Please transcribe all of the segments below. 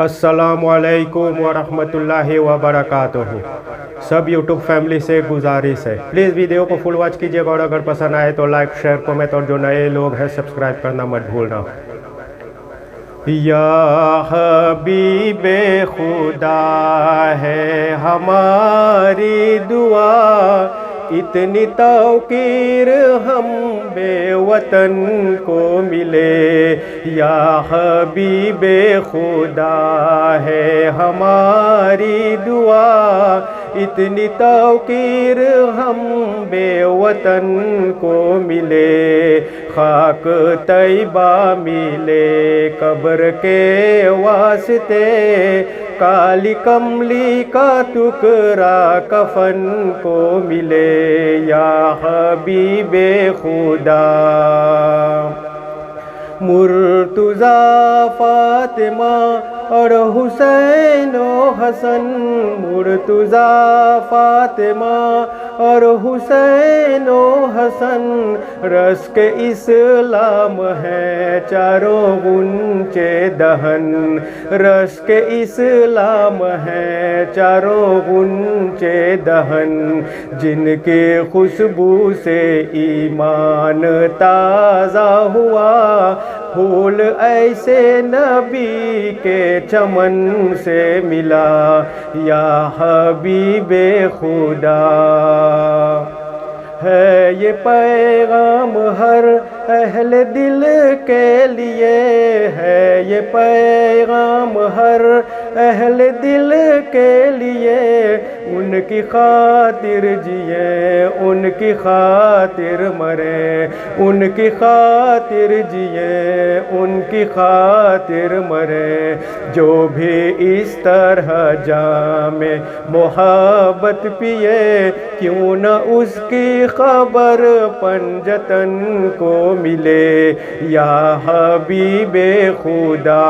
السلام علیکم ورحمۃ اللہ وبرکاتہ۔ سب یوٹیوب فیملی سے گزارش ہے، پلیز ویڈیو کو فل واچ کیجیے گا، اور اگر پسند آئے تو لائک شیئر کمنٹ، اور جو نئے لوگ ہیں سبسکرائب کرنا مت بھولنا۔ یا حبیب خدا ہے ہماری دعا، اتنی توقیر ہم بے وطن کو ملے۔ یا حبیب خدا ہے ہماری دعا، اتنی توقیر ہم بے وطن کو ملے۔ خاک طیبہ ملے قبر کے واسطے، کالی کملی کا ٹکڑا کفن کو ملے۔ یا حبیب خدا، مرتضیٰ فاطمہ اور حسین و حسن، مرتضیٰ فاطمہ اور حسین و حسن، رشک اسلام ہے چاروں غنچے دہن، رشک اسلام ہے چاروں غنچے دہن، جن کے خوشبو سے ایمان تازہ ہوا، پھول ایسے نبی کے چمن سے ملا۔ یا حبیب خدا، ہے یہ پیغام ہر اہل دل کے لیے، ہے یہ پیغام ہر اہل دل کے لیے، ان کی خاطر جئیں ان کی خاطر مریں، ان کی خاطر جئیں ان کی خاطر مریں، جو بھی اس طرح جام محبت پیے، کیوں نہ اس کی خبر پنجتن کو ملے۔ یا حبیب خدا،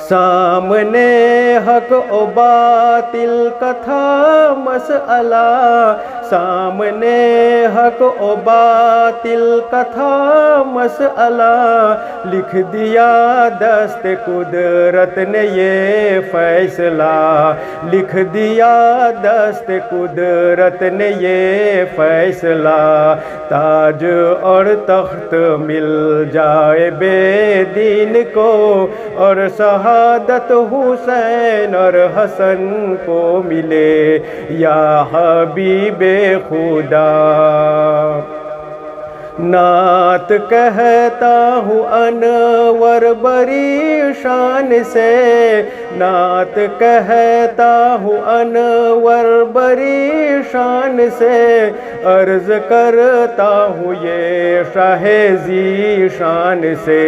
سامنے حق و باطل کا تھا مسئلہ، سامنے حق و باطل کا تھا مسئلہ، لکھ دیا دست قدرت نے یہ فیصلہ، لکھ دیا دست قدرت نے یہ فیصلہ، تاج اور تخت مل جائے بے دین کو، اور شہادت حسین اور حسن کو ملے۔ یا حبیب خدا، نعت کہتا ہوں انور بری شان سے، نعت کہتا ہوں انور بری شان سے، عرض کرتا ہوں یہ شاہ ذی شان سے،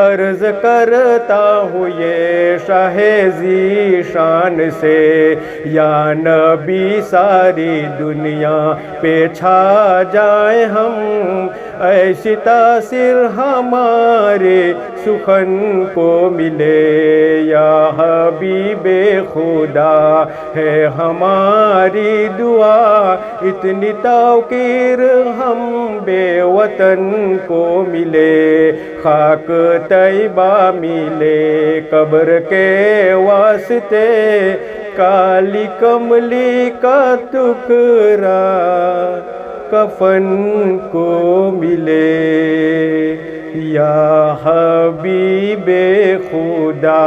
عرض کرتا ہوں یہ شاہ ذی شان سے۔ یا نبی ساری دنیا پہ چھا جائیں ہم، ایسی تاثیر ہمارے سخن کو ملے۔ یا حبیب خدا ہے ہماری دعا، اتنی توقیر ہم بے وطن کو ملے۔ خاک طیبہ ملے قبر کے واسطے، کالی کملی کا ٹکڑا کفن کو ملے۔ یا حبیب خدا۔